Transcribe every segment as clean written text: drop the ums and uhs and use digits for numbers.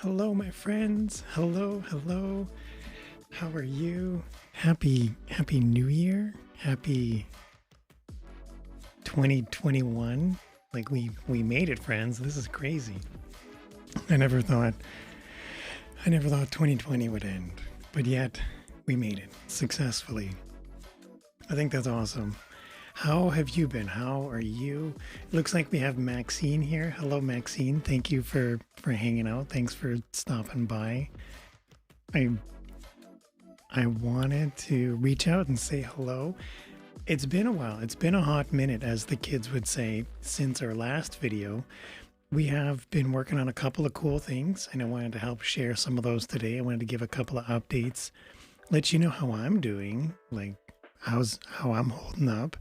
Hello, my friends. Hello, hello. How are you? Happy New Year. Happy 2021. Like we made it, friends. This is crazy. I never thought I never thought 2020 would end, but yet we made it successfully. I think that's awesome. How have you been? How are you? It looks like we have Maxine here. Hello, Maxine. Thank you for hanging out. Thanks for stopping by. I I wanted to reach out and say hello. It's been a while. It's been a hot minute, as the kids would say, since our last video. We have been working on a couple of cool things, and I wanted to help share some of those today. I wanted to give a couple of updates, let you know how I'm doing, like how I'm holding up.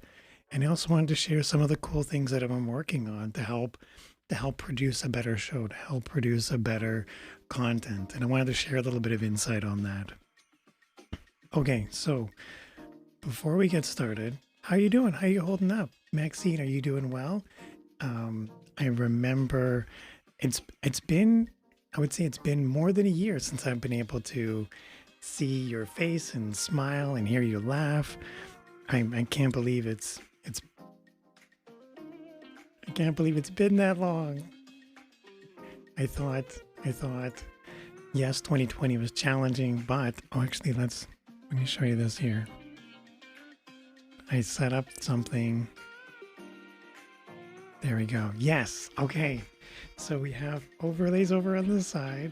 And I also wanted to share some of the cool things that I've been working on to help produce a better show, to help produce a better content. And I wanted to share a little bit of insight on that. Okay, so before we get started, how you doing? How you holding up? Maxine, are you doing well? I remember it's been, I would say it's been more than a year since I've been able to see your face and smile and hear you laugh. I can't believe it's I can't believe it's been that long. I thought yes, 2020 was challenging, but actually let me show you this here. I set up something. There we go. Yes. Okay. So we have overlays over on the side.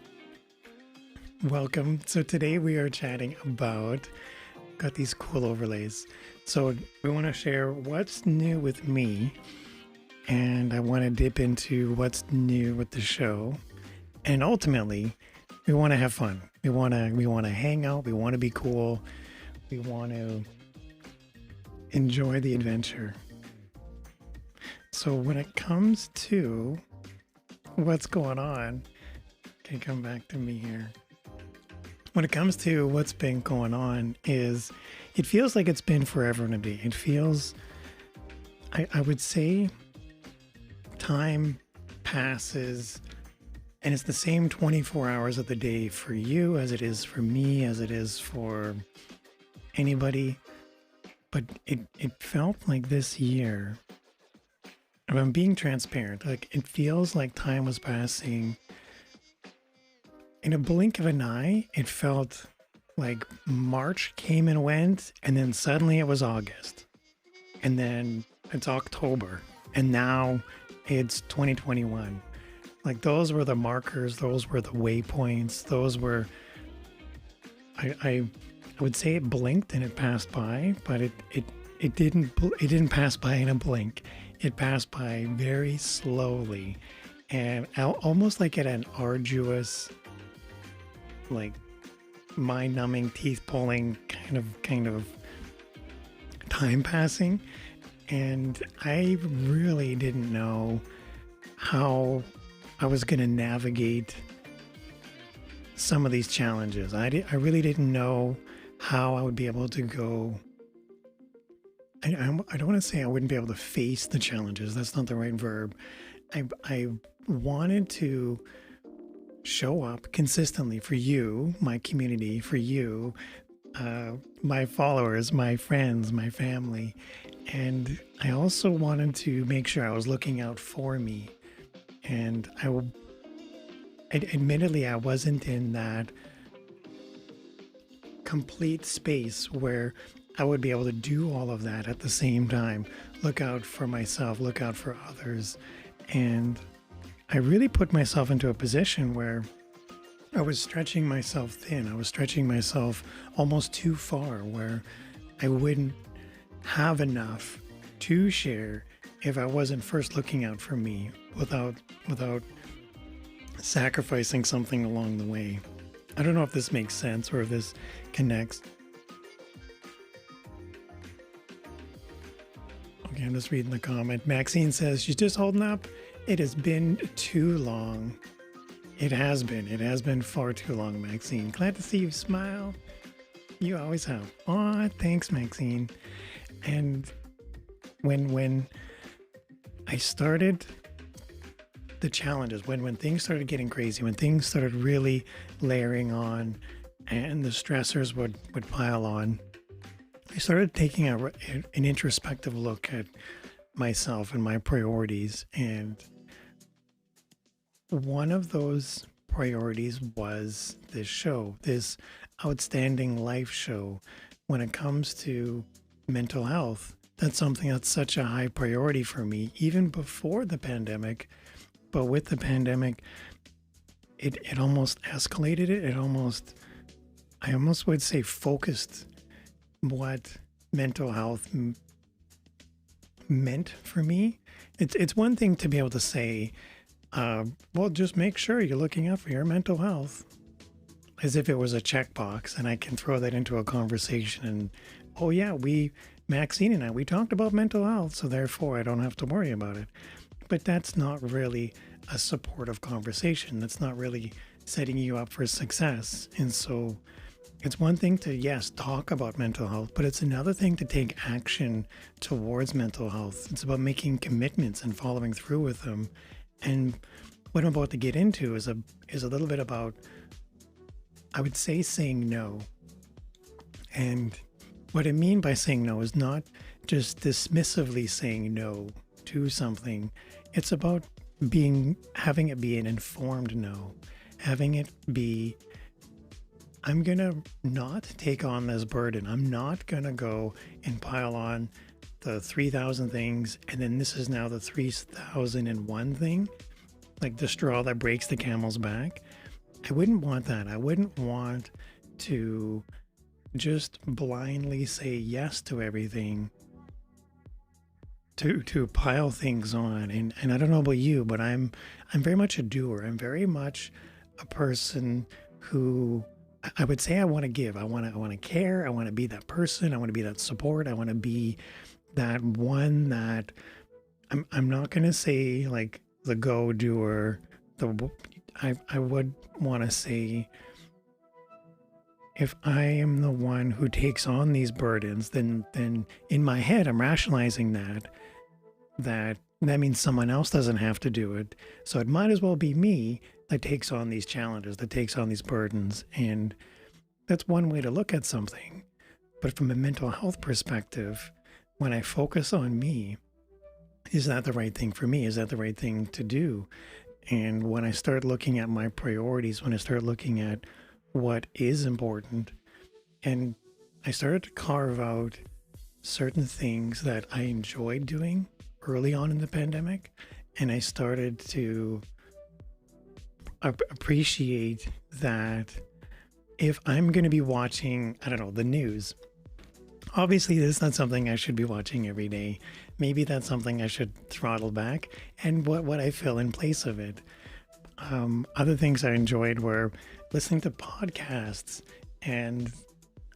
Welcome. So today we are chatting about, got these cool overlays. So we want to share what's new with me, and I want to dip into what's new with the show. And ultimately, we want to have fun. We want to hang out, we want to be cool. We want to enjoy the adventure. So when it comes to what's going on, can come back to me here. When it comes to what's been going on, is it feels like it's been forever and a day. It feels, I would say, time passes, and it's the same 24 hours of the day for you as it is for me, as it is for anybody. But it felt like this year, if I'm being transparent, like it feels like time was passing in a blink of an eye. It felt like March came and went, and then suddenly it was August, and then it's October, and now it's 2021. Like those were the markers, those were the waypoints, those were, I would say it blinked and it passed by, but it didn't pass by in a blink. It passed by very slowly, and almost like at an arduous, like mind-numbing, teeth-pulling kind of time passing. And I really didn't know how I was going to navigate some of these challenges. I really didn't know how I would be able to go. I don't want to say I wouldn't be able to face the challenges. That's not the right verb. I wanted to show up consistently for you, my community, for you, my followers, my friends, my family. And I also wanted to make sure I was looking out for me. And admittedly, I wasn't in that complete space where I would be able to do all of that at the same time. Look out for myself, look out for others. And I really put myself into a position where I was stretching myself thin. I was stretching myself almost too far, where I wouldn't have enough to share if I wasn't first looking out for me without sacrificing something along the way. I don't know if this makes sense or if this connects. Okay, I'm just reading the comment. Maxine says she's just holding up. It has been too long. It has been. It has been far too long, Maxine. Glad to see you smile. You always have. Aw, thanks, Maxine. And when I started the challenges, when things started getting crazy, when things started really layering on and the stressors would pile on, I started taking an introspective look at myself and my priorities. And one of those priorities was this show, this outstanding life show. When it comes to mental health, that's something that's such a high priority for me, even before the pandemic. But with the pandemic, it almost escalated it. I almost would say focused what mental health meant for me. It's one thing to be able to say, well, just make sure you're looking out for your mental health, as if it was a checkbox, and I can throw that into a conversation. And oh yeah, Maxine and I, we talked about mental health, so therefore I don't have to worry about it. But that's not really a supportive conversation. That's not really setting you up for success. And so it's one thing to, yes, talk about mental health, but it's another thing to take action towards mental health. It's about making commitments and following through with them. And what I'm about to get into is a little bit about, I would say, saying no. And what I mean by saying no is not just dismissively saying no to something. It's about having it be an informed no, having it be, I'm going to not take on this burden. I'm not going to go and pile on the 3,000 things, and then this is now the 3,001 thing, like the straw that breaks the camel's back. I wouldn't want that. I wouldn't want to just blindly say yes to everything, to pile things on. And I don't know about you, but I'm very much a doer. I'm very much a person who, I would say, I want to give. I want to care. I want to be that person. I want to be that support. I want to be that one that I'm not going to say like the go doer. I would want to say, if I am the one who takes on these burdens, then in my head I'm rationalizing that means someone else doesn't have to do it. So it might as well be me that takes on these challenges, that takes on these burdens. And that's one way to look at something. But from a mental health perspective, when I focus on me, is that the right thing for me? Is that the right thing to do? And when I start looking at my priorities, when I start looking at what is important, and I started to carve out certain things that I enjoyed doing early on in the pandemic, and I started to appreciate that if I'm going to be watching, I don't know, the news, obviously this is not something I should be watching every day. Maybe that's something I should throttle back, and what I fill in place of it. Other things I enjoyed were listening to podcasts, and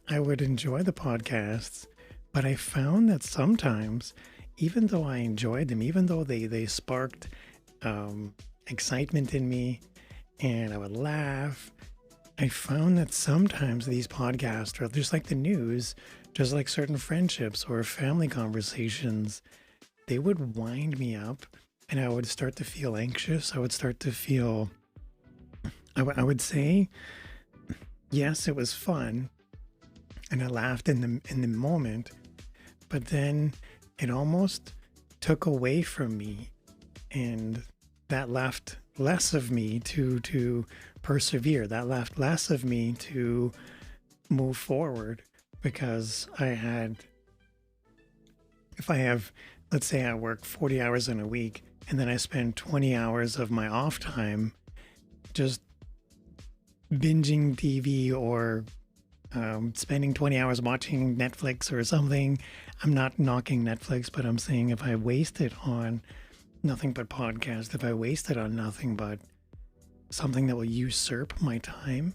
I would enjoy the podcasts, but I found that sometimes, even though I enjoyed them, even though they sparked excitement in me and I would laugh, I found that sometimes these podcasts are just like the news, just like certain friendships or family conversations, they would wind me up, and I would start to feel anxious. I would start to feel, I would say, yes, it was fun, and I laughed in the moment, but then it almost took away from me, and that left less of me to persevere. That left less of me to move forward, because if I have, let's say I work 40 hours in a week, and then I spend 20 hours of my off time just binging TV or spending 20 hours watching Netflix or something. I'm not knocking Netflix, but I'm saying if I waste it on nothing but podcasts, if I waste it on nothing but something that will usurp my time,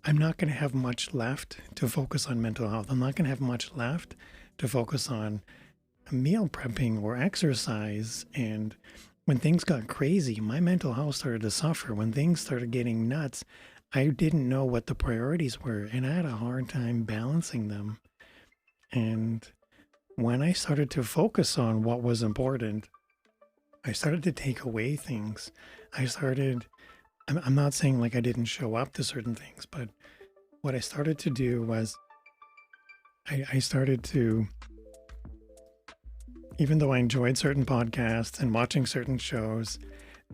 I'm not going to have much left to focus on mental health. I'm not going to have much left to focus on meal prepping or exercise. And when things got crazy, my mental health started to suffer. When things started getting nuts, I didn't know what the priorities were, and I had a hard time balancing them. And when I started to focus on what was important, I started to take away things. I started, I'm not saying like I didn't show up to certain things, but what I started to do was I started to, even though I enjoyed certain podcasts and watching certain shows,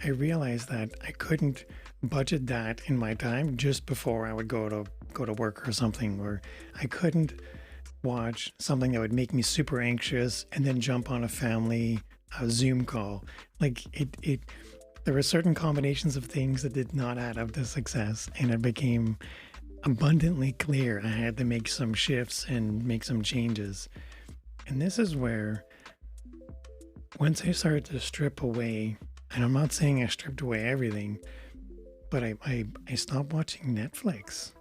I realized that I couldn't budget that in my time just before I would go to work or something, or I couldn't watch something that would make me super anxious and then jump on a family Zoom call. Like it there were certain combinations of things that did not add up to success, and it became abundantly clear I had to make some shifts and make some changes. And this is where, once I started to strip away, and I'm not saying I stripped away everything, but I stopped watching Netflix.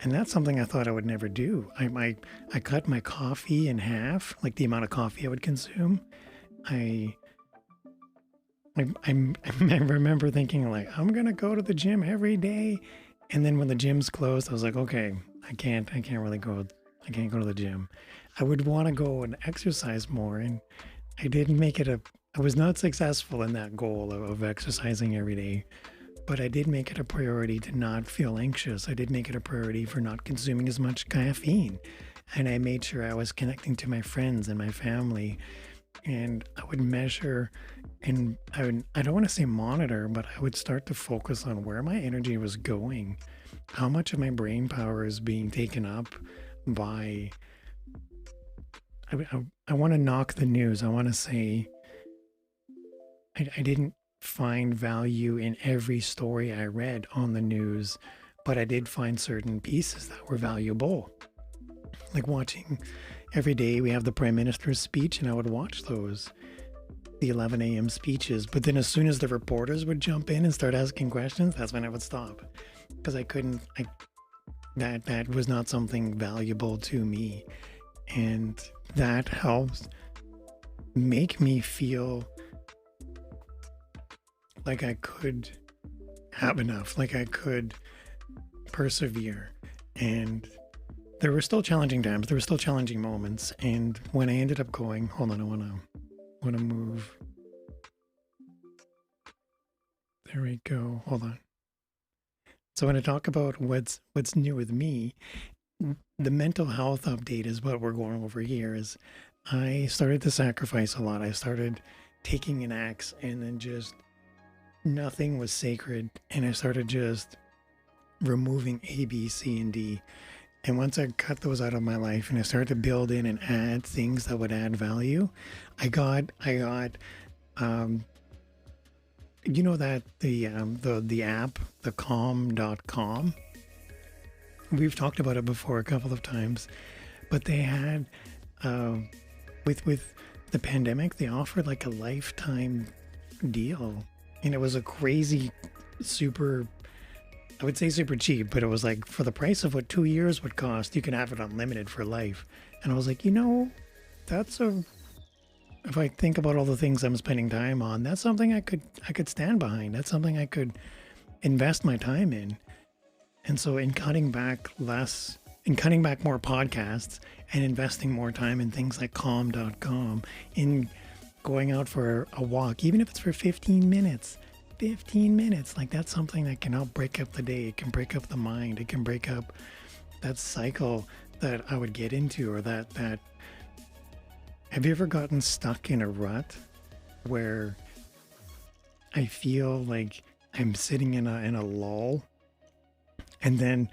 And that's something I thought I would never do. I cut my coffee in half, like the amount of coffee I would consume. I I remember thinking like I'm gonna go to the gym every day, and then when the gyms closed, I was like, okay, I can't really go. I can't go to the gym. I would want to go and exercise more, and I didn't make it a. I was not successful in that goal of exercising every day, but I did make it a priority to not feel anxious. I did make it a priority for not consuming as much caffeine, and I made sure I was connecting to my friends and my family, and I would measure, and I don't want to say monitor, but I would start to focus on where my energy was going, how much of my brain power is being taken up by. I want to knock the news. I want to say I didn't find value in every story I read on the news, but I did find certain pieces that were valuable. Like watching every day, we have the Prime Minister's speech, and I would watch those, the 11 a.m. speeches. But then as soon as the reporters would jump in and start asking questions, that's when I would stop, because I couldn't. That was not something valuable to me, and that helps make me feel like I could have enough, like I could persevere. And there were still challenging times, there were still challenging moments. And when I ended up going, hold on, I wanna move. There we go. Hold on. So when I talk about what's new with me, the mental health update is what we're going over here. Is I started to sacrifice a lot. I started taking an axe, and then just nothing was sacred, and I started just removing A, B, C, and D. And once I cut those out of my life and I started to build in and add things that would add value, I got you know that the app, the calm.com. We've talked about it before a couple of times, but they had with the pandemic, they offered like a lifetime deal, and it was a crazy, super, I would say super cheap, but it was like for the price of what 2 years would cost, you can have it unlimited for life. And I was like, that's a, if I think about all the things I'm spending time on, that's something I could stand behind. That's something I could invest my time in. And so in cutting back more podcasts and investing more time in things like calm.com, in going out for a walk, even if it's for 15 minutes, like that's something that can help break up the day. It can break up the mind. It can break up that cycle that I would get into, or that have you ever gotten stuck in a rut where I feel like I'm sitting in a lull, and then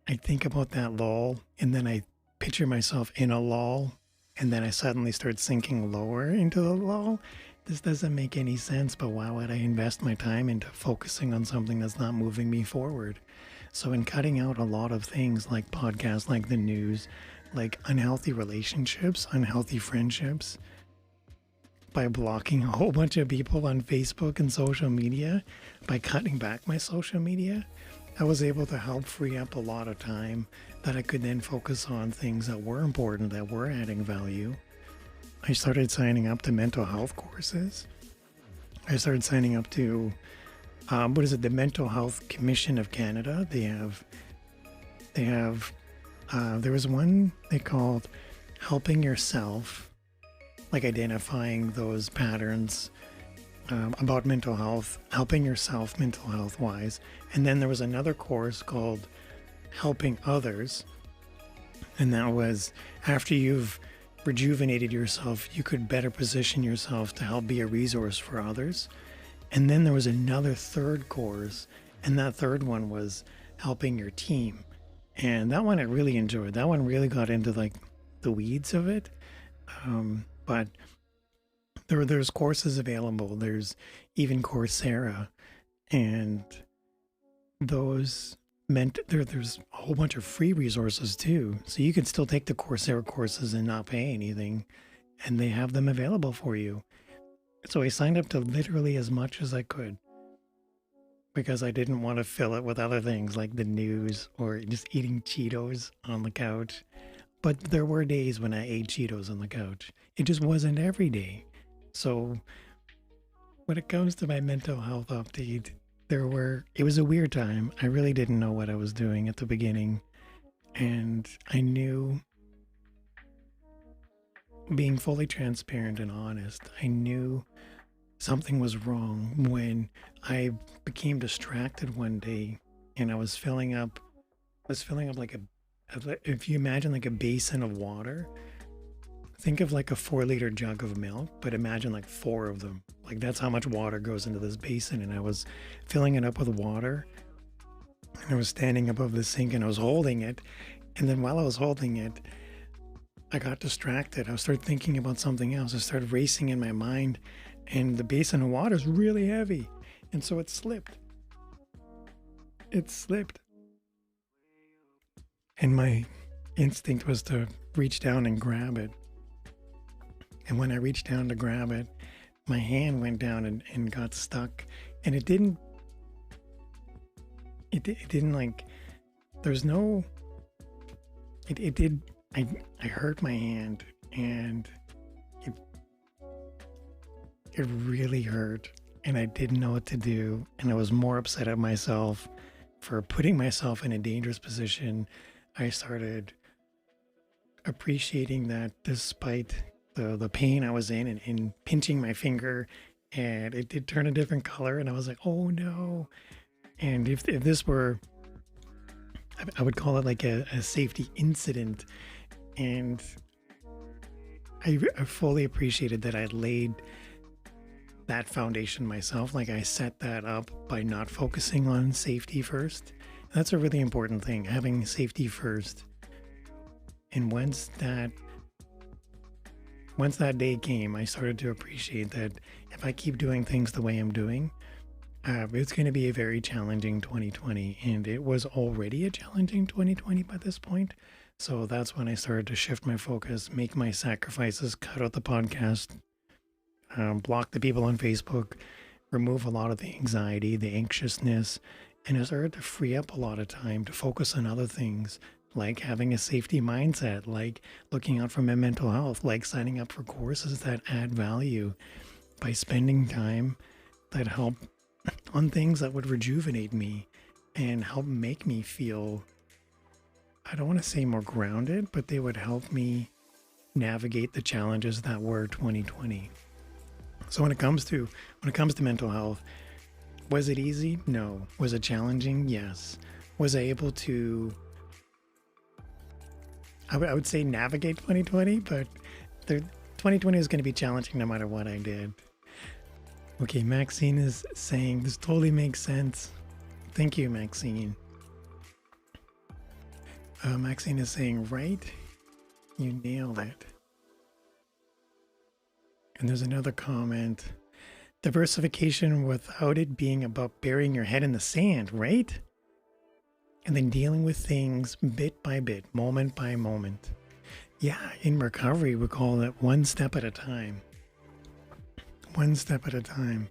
I think about that lull, and then I picture myself in a lull, and then I suddenly start sinking lower into the lull? This doesn't make any sense, but why would I invest my time into focusing on something that's not moving me forward? So in cutting out a lot of things like podcasts, like the news, like unhealthy relationships, unhealthy friendships, by blocking a whole bunch of people on Facebook and social media, by cutting back my social media, I was able to help free up a lot of time that I could then focus on things that were important, that were adding value. I started signing up to mental health courses. I started signing up to, the Mental Health Commission of Canada. There was one they called Helping Yourself, like identifying those patterns about mental health, helping yourself mental health wise. And then there was another course called Helping Others. And that was after you've rejuvenated yourself, you could better position yourself to help be a resource for others. And then there was another third course, and that third one was helping your team. And that one I really enjoyed. That one really got into like the weeds of it. But there's courses available. There's even Coursera, and those meant there's a whole bunch of free resources too. So you can still take the Coursera courses and not pay anything, and they have them available for you. So I signed up to literally as much as I could because I didn't want to fill it with other things like the news or just eating Cheetos on the couch. But there were days when I ate Cheetos on the couch. It just wasn't every day. So when it comes to my mental health update, it was a weird time. I really didn't know what I was doing at the beginning. And I knew, being fully transparent and honest, I knew something was wrong when I became distracted one day and I was filling up like if you imagine like a basin of water, think of like a 4-liter jug of milk, but imagine like 4 of them. Like that's how much water goes into this basin. And I was filling it up with water and I was standing above the sink and I was holding it. And then while I was holding it, I got distracted. I started thinking about something else. I started racing in my mind, and the basin of water is really heavy. And so it slipped. And my instinct was to reach down and grab it. And when I reached down to grab it, my hand went down and got stuck. And it didn't like, there's no, it did, I hurt my hand, and it really hurt, and I didn't know what to do. And I was more upset at myself for putting myself in a dangerous position. I started appreciating that despite the pain I was in and pinching my finger, and it did turn a different color, and I was like, oh no. And if this were, I would call it like a safety incident. And I fully appreciated that I laid that foundation myself. Like I set that up by not focusing on safety first. And that's a really important thing, having safety first. And once that day came, I started to appreciate that if I keep doing things the way I'm doing, it's going to be a very challenging 2020. And it was already a challenging 2020 by this point. So that's when I started to shift my focus, make my sacrifices, cut out the podcast, block the people on Facebook, remove a lot of the anxiety, the anxiousness, and I started to free up a lot of time to focus on other things, like having a safety mindset, like looking out for my mental health, like signing up for courses that add value, by spending time that help on things that would rejuvenate me and help make me feel, I don't want to say more grounded, but they would help me navigate the challenges that were 2020. So when it comes to mental health, was it easy? No. Was it challenging? Yes. Was I able to, I would say, navigate 2020, but 2020 is going to be challenging no matter what I did. Okay, Maxine is saying this totally makes sense. Thank you, Maxine. Maxine is saying, right? You nailed it. And there's another comment. Diversification without it being about burying your head in the sand, right? And then dealing with things bit by bit, moment by moment. Yeah, in recovery, we call it one step at a time. One step at a time,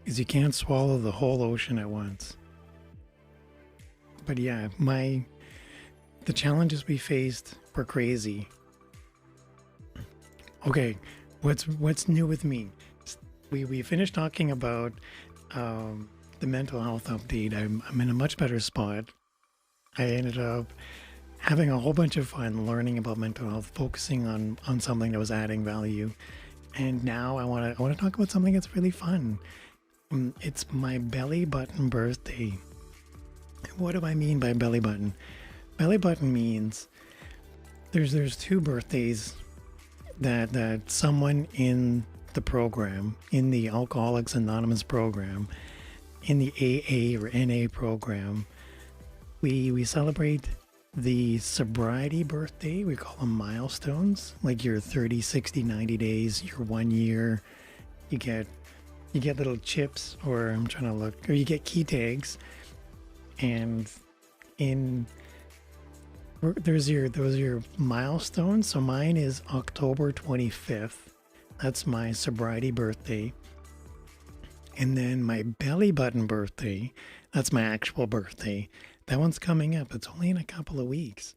because you can't swallow the whole ocean at once. But yeah, the challenges we faced were crazy. Okay, what's new with me? We finished talking about the mental health update. I'm in a much better spot. I ended up having a whole bunch of fun learning about mental health, focusing on something that was adding value. And now I want to talk about something that's really fun. It's my belly button birthday. What do I mean by belly button? Belly button means there's two birthdays that someone in the program, in the Alcoholics Anonymous program, in the AA or NA program, we celebrate the sobriety birthday. We call them milestones, like your 30, 60, 90 days, your 1 year. You get little chips, or I'm trying to look, or you get key tags, and in those are your milestones. So mine is October 25th. That's my sobriety birthday. And then my belly button birthday, that's my actual birthday. That one's coming up. It's only in a couple of weeks.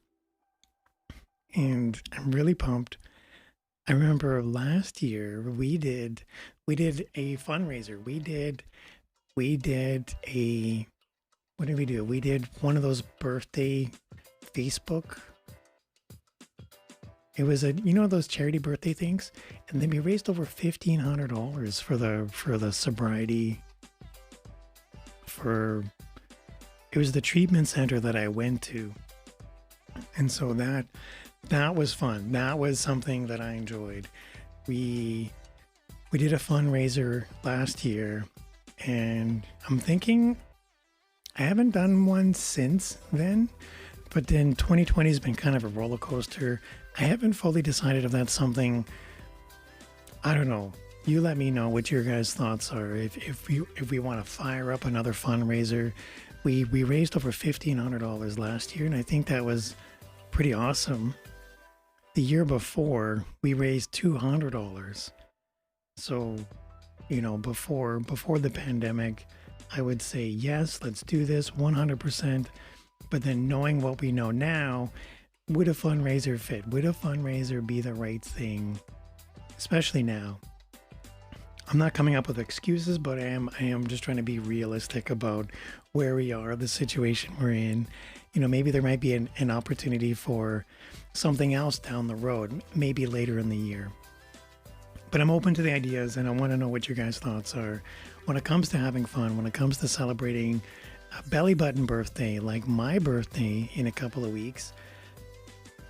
And I'm really pumped. I remember last year we did a fundraiser. We did a what did we do? We did one of those birthday Facebook. It was those charity birthday things, and then we raised over $1,500 for the sobriety. It was the treatment center that I went to, and so that was fun. That was something that I enjoyed. We did a fundraiser last year, and I'm thinking I haven't done one since then. But then 2020 has been kind of a roller coaster. I haven't fully decided if that's something. I don't know. You let me know what your guys' thoughts are. If we want to fire up another fundraiser, we raised over $1,500 last year, and I think that was pretty awesome. The year before, we raised $200. So, before the pandemic, I would say yes, let's do this 100%. But then knowing what we know now, would a fundraiser fit? Would a fundraiser be the right thing? Especially now. I'm not coming up with excuses, but I am just trying to be realistic about where we are, the situation we're in. Maybe there might be an opportunity for something else down the road, maybe later in the year. But I'm open to the ideas, and I want to know what your guys' thoughts are when it comes to having fun, when it comes to celebrating a belly button birthday, like my birthday in a couple of weeks.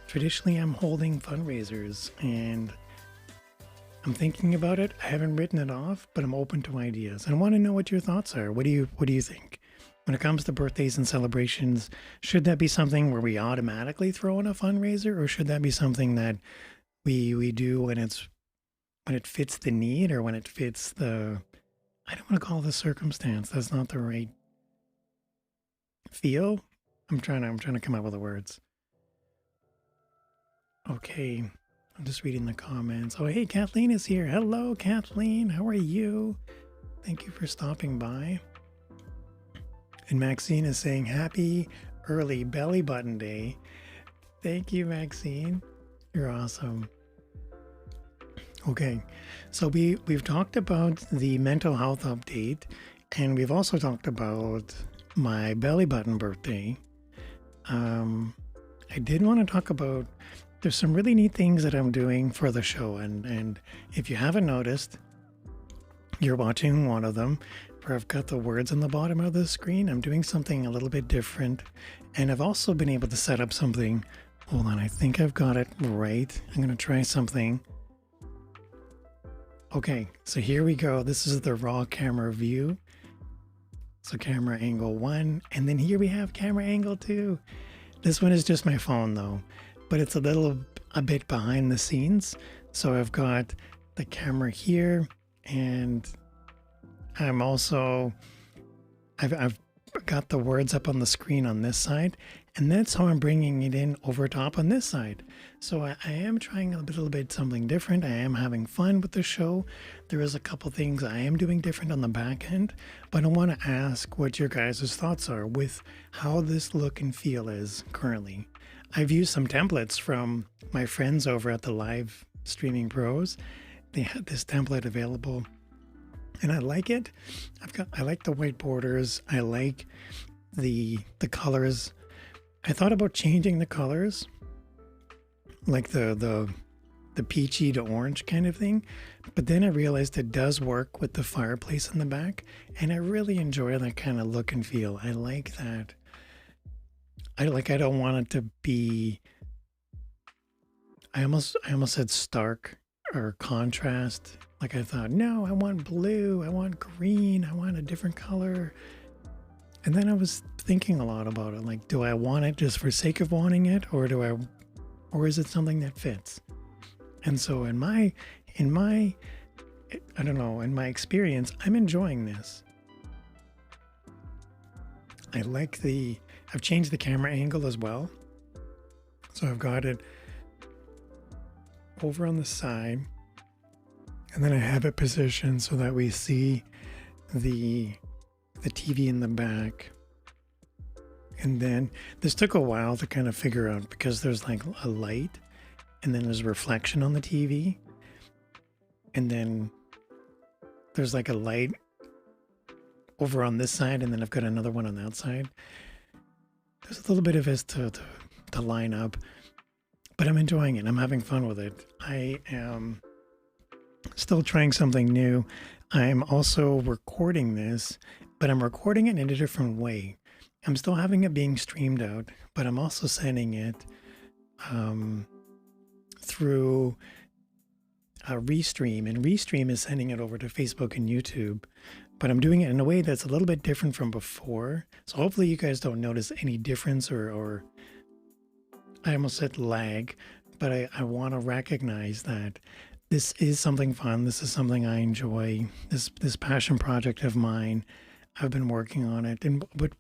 Traditionally, I'm holding fundraisers, and I'm thinking about it. I haven't written it off, but I'm open to ideas. And I want to know what your thoughts are. What do you think? When it comes to birthdays and celebrations, should that be something where we automatically throw in a fundraiser, or should that be something that we do when it fits the need, or when it fits the, I don't want to call it the circumstance. That's not the right feel. I'm trying to come up with the words. Okay. I'm just reading the comments. Oh, hey, Kathleen is here. Hello, Kathleen. How are you? Thank you for stopping by. And Maxine is saying happy early belly button day. Thank you, Maxine. You're awesome. Okay, so we've talked about the mental health update, and we've also talked about my belly button birthday. I did want to talk about, there's some really neat things that I'm doing for the show, and if you haven't noticed, you're watching one of them where I've got the words on the bottom of the screen. I'm doing something a little bit different, and I've also been able to set up something. Hold on, I think I've got it right. I'm going to try something. Okay, so here we go. This is the raw camera view. So camera angle 1, and then here we have camera angle 2. This one is just my phone though, but it's a bit behind the scenes. So I've got the camera here, and I'm also, I've got the words up on the screen on this side, and that's how I'm bringing it in over top on this side. So I am trying a little bit something different. I am having fun with the show. There is a couple things I am doing different on the back end, but I want to ask what your guys' thoughts are with how this look and feel is currently. I've used some templates from my friends over at the Live Streaming Pros. They had this template available, and I like it. I like the white borders. I like the colors. I thought about changing the colors, like the the peachy to orange kind of thing. But then I realized it does work with the fireplace in the back, and I really enjoy that kind of look and feel. I like that. I don't want it to be, I almost said stark or contrast. Like I thought, no, I want blue, I want green, I want a different color. And then I was thinking a lot about it. Like, do I want it just for sake of wanting it, or is it something that fits? And so in my I don't know, in my experience, I'm enjoying this. I've changed the camera angle as well. So I've got it over on the side, and then I have it positioned so that we see the TV in the back. And then this took a while to kind of figure out, because there's like a light and then there's a reflection on the TV. And then there's like a light over on this side, and then I've got another one on that side. There's a little bit of this to line up, but I'm enjoying it. I'm having fun with it. I am still trying something new. I'm also recording this, but I'm recording it in a different way. I'm still having it being streamed out, but I'm also sending it through Restream, and Restream is sending it over to Facebook and YouTube. But I'm doing it in a way that's a little bit different from before. So hopefully you guys don't notice any difference or I almost said lag, but I want to recognize that this is something fun. This is something I enjoy. This passion project of mine, I've been working on it. And what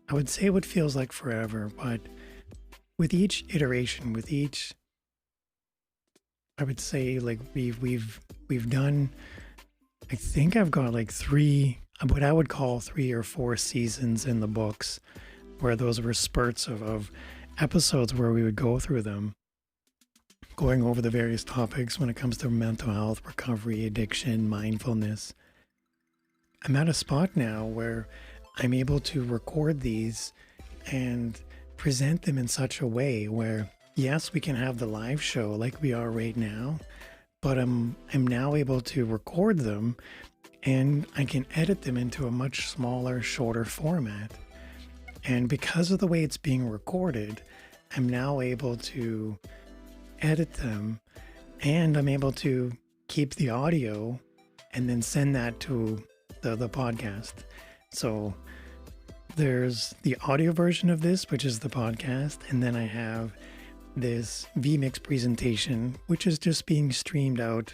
I would say what feels like forever, but with each iteration, with each, I would say like we've done, I think I've got like what I would call 3 or 4 seasons in the books, where those were spurts of episodes where we would go through them, going over the various topics when it comes to mental health, recovery, addiction, mindfulness. I'm at a spot now where I'm able to record these and present them in such a way where, yes, we can have the live show like we are right now, but I'm now able to record them, and I can edit them into a much smaller, shorter format. And because of the way it's being recorded, I'm now able to edit them, and I'm able to keep the audio and then send that to the podcast. So there's the audio version of this, which is the podcast, and then I have this vMix presentation, which is just being streamed out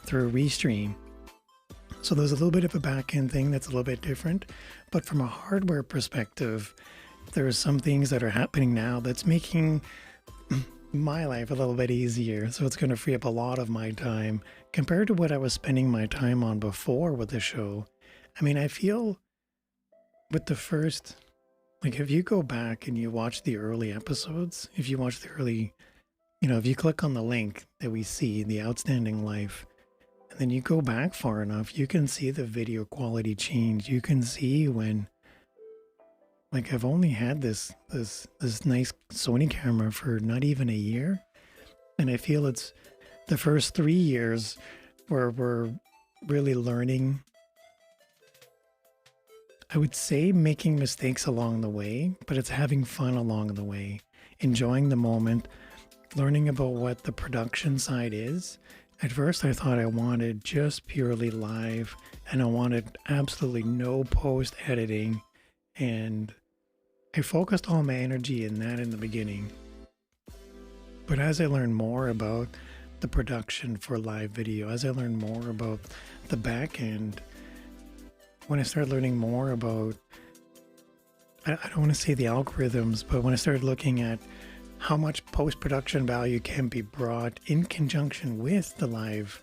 through Restream. So there's a little bit of a back-end thing that's a little bit different, but from a hardware perspective, there are some things that are happening now that's making my life a little bit easier. So it's going to free up a lot of my time compared to what I was spending my time on before with the show. I mean, I feel with the first, like if you go back and you watch the early episodes, if you watch the early, if you click on the link that we see, The Outstanding Life, and then you go back far enough, you can see the video quality change. You can see when, like, I've only had this nice Sony camera for not even a year, and I feel it's the first 3 years where we're really learning. I would say making mistakes along the way, but it's having fun along the way, enjoying the moment, learning about what the production side is. At first, I thought I wanted just purely live, and I wanted absolutely no post editing, and I focused all my energy in that in the beginning. But as I learned more about the production for live video, as I learned more about the back end, when I started learning more about, I don't want to say the algorithms, but when I started looking at how much post-production value can be brought in conjunction with the live,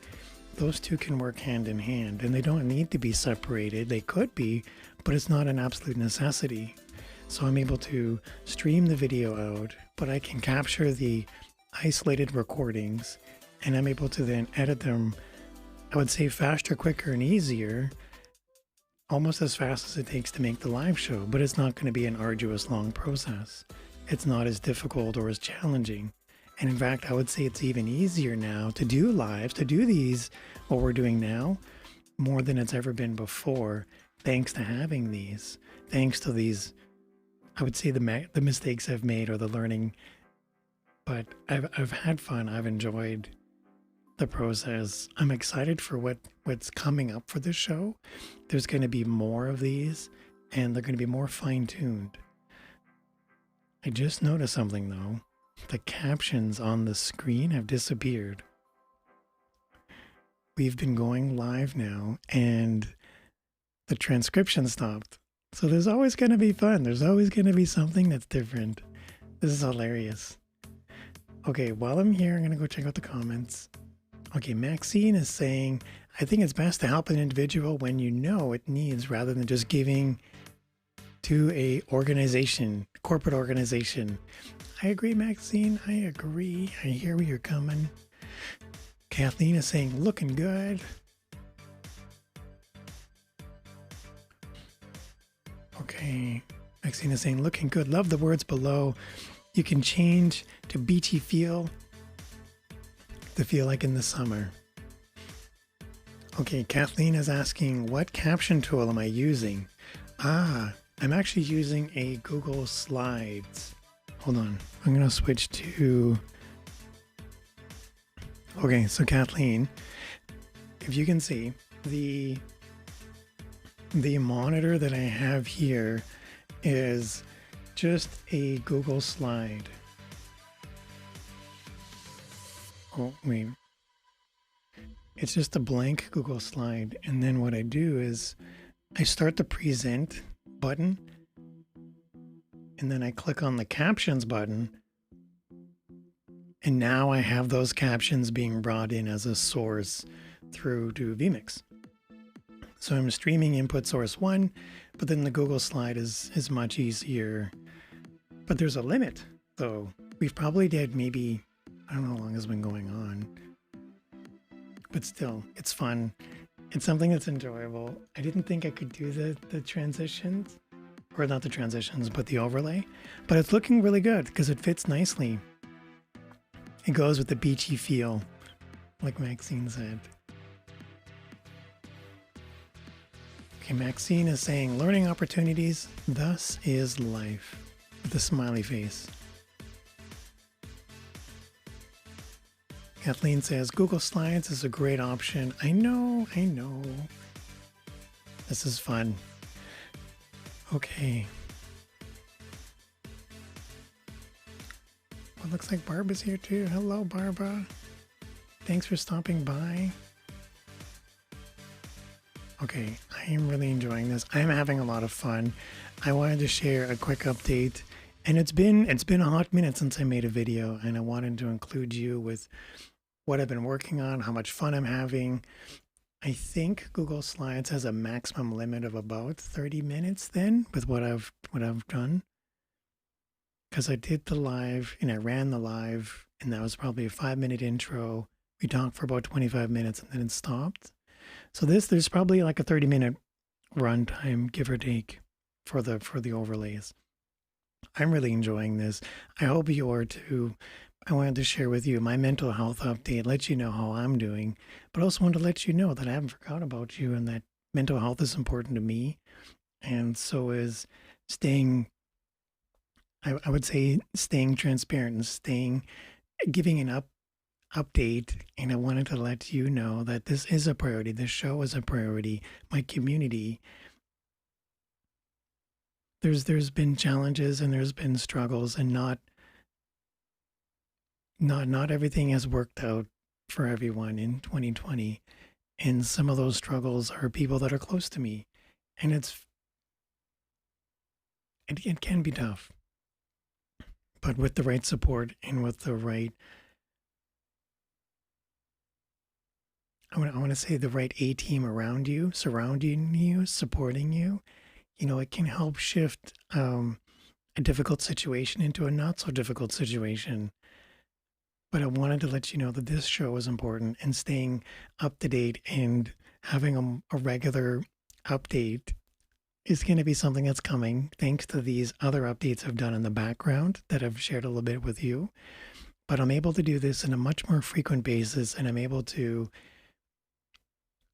those two can work hand in hand, and they don't need to be separated. They could be, but it's not an absolute necessity. So I'm able to stream the video out, but I can capture the isolated recordings, and I'm able to then edit them, I would say faster, quicker, and easier, almost as fast as it takes to make the live show, but it's not going to be an arduous, long process. It's not as difficult or as challenging. And in fact, I would say it's even easier now to do lives, to do these, what we're doing now, more than it's ever been before, thanks to having these, thanks to these, I would say the mistakes I've made or the learning. But I've had fun. I've enjoyed the process. I'm excited for what's coming up for this show. There's going to be more of these, and they're going to be more fine-tuned. I just noticed something though. The captions on the screen have disappeared. We've been going live now, and the transcription stopped. So there's always going to be fun. There's always going to be something that's different. This is hilarious. Okay, while I'm here, I'm going to go check out the comments. Okay, Maxine is saying, I think it's best to help an individual when you know it needs rather than just giving to a organization, corporate organization. I agree, Maxine. I agree. I hear where you're coming. Kathleen is saying, looking good. Okay. Maxine is saying, looking good. Love the words below. You can change to beachy feel to feel like in the summer. Okay, Kathleen is asking, what caption tool am I using? I'm actually using a Google Slides. Hold on. I'm going to switch to... Okay, so Kathleen, if you can see, the monitor that I have here is just a Google Slide. Oh, wait. It's just a blank Google Slide. And then what I do is I start the present button, and then I click on the captions button. And now I have those captions being brought in as a source through to vMix. So I'm streaming input source 1, but then the Google Slide is much easier. But there's a limit, though. We've probably did maybe, I don't know how long it's been going on. But still, it's fun. It's something that's enjoyable. I didn't think I could do the transitions, or not the transitions, but the overlay. But it's looking really good because it fits nicely. It goes with the beachy feel, like Maxine said. Okay, Maxine is saying, learning opportunities, thus is life, with a smiley face. Kathleen says, Google Slides is a great option. I know. This is fun. Okay. Well, looks like Barb is here too. Hello, Barbara. Thanks for stopping by. Okay, I am really enjoying this. I'm having a lot of fun. I wanted to share a quick update, and it's been a hot minute since I made a video, and I wanted to include you with what I've been working on, how much fun I'm having. I think Google Slides has a maximum limit of about 30 minutes then with what I've done. Because I did the live and I ran the live, and that was probably a 5-minute intro. We talked for about 25 minutes and then it stopped. So there's probably like a 30-minute runtime, give or take, for the overlays. I'm really enjoying this. I hope you are too. I wanted to share with you my mental health update, let you know how I'm doing, but also want to let you know that I haven't forgot about you and that mental health is important to me. And so is staying, I would say, staying transparent and giving an update. And I wanted to let you know that this is a priority. This show is a priority. My community, there's been challenges and there's been struggles, and not everything has worked out for everyone in 2020. And some of those struggles are people that are close to me. And it can be tough. But with the right support and with the right, I want to say the right A-team around you, surrounding you, supporting you, it can help shift a difficult situation into a not so difficult situation. But I wanted to let you know that this show is important, and staying up to date and having a regular update is going to be something that's coming thanks to these other updates I've done in the background that I've shared a little bit with you. but I'm able to do this in a much more frequent basis, and I'm able to.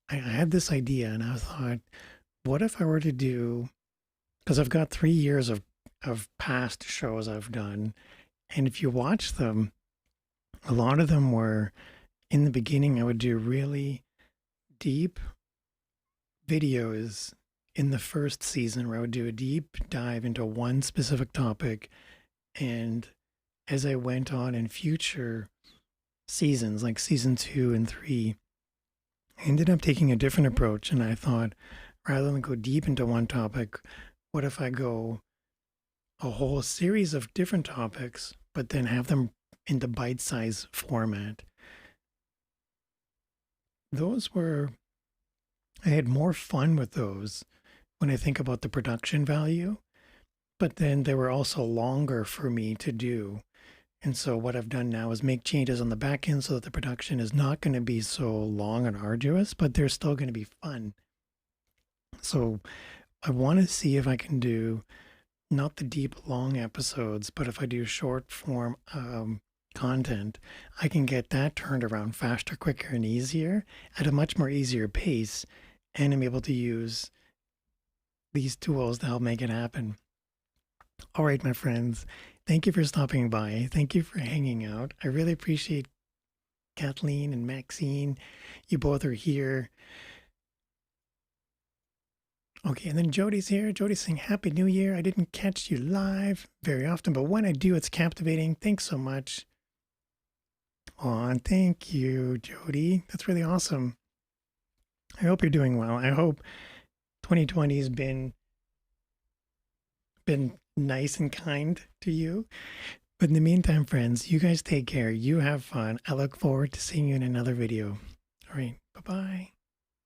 I had this idea, and I thought, what if I were to do? Because I've got 3 years of past shows I've done, and if you watch them, a lot of them were in the beginning. I would do really deep videos in the first season where I would do a deep dive into one specific topic. And as I went on in future seasons, like season 2 and 3, I ended up taking a different approach. And I thought, rather than go deep into one topic, what if I go a whole series of different topics, but then have them in the bite size format? I had more fun with those when I think about the production value, but then they were also longer for me to do. And so what I've done now is make changes on the back end so that the production is not going to be so long and arduous, but they're still going to be fun. So I want to see if I can do not the deep, long episodes, but if I do short form content, I can get that turned around faster, quicker, and easier at a much more easier pace. And I'm able to use these tools to help make it happen. All right, my friends, thank you for stopping by. Thank you for hanging out. I really appreciate Kathleen and Maxine. You both are here. Okay, and then Jody's here. Jody's saying Happy New Year. I didn't catch you live very often, but when I do, it's captivating. Thanks so much. Oh, thank you, Jody. That's really awesome. I hope you're doing well. I hope 2020 has been nice and kind to you. But in the meantime, friends, you guys take care. You have fun. I look forward to seeing you in another video. All right. Bye-bye.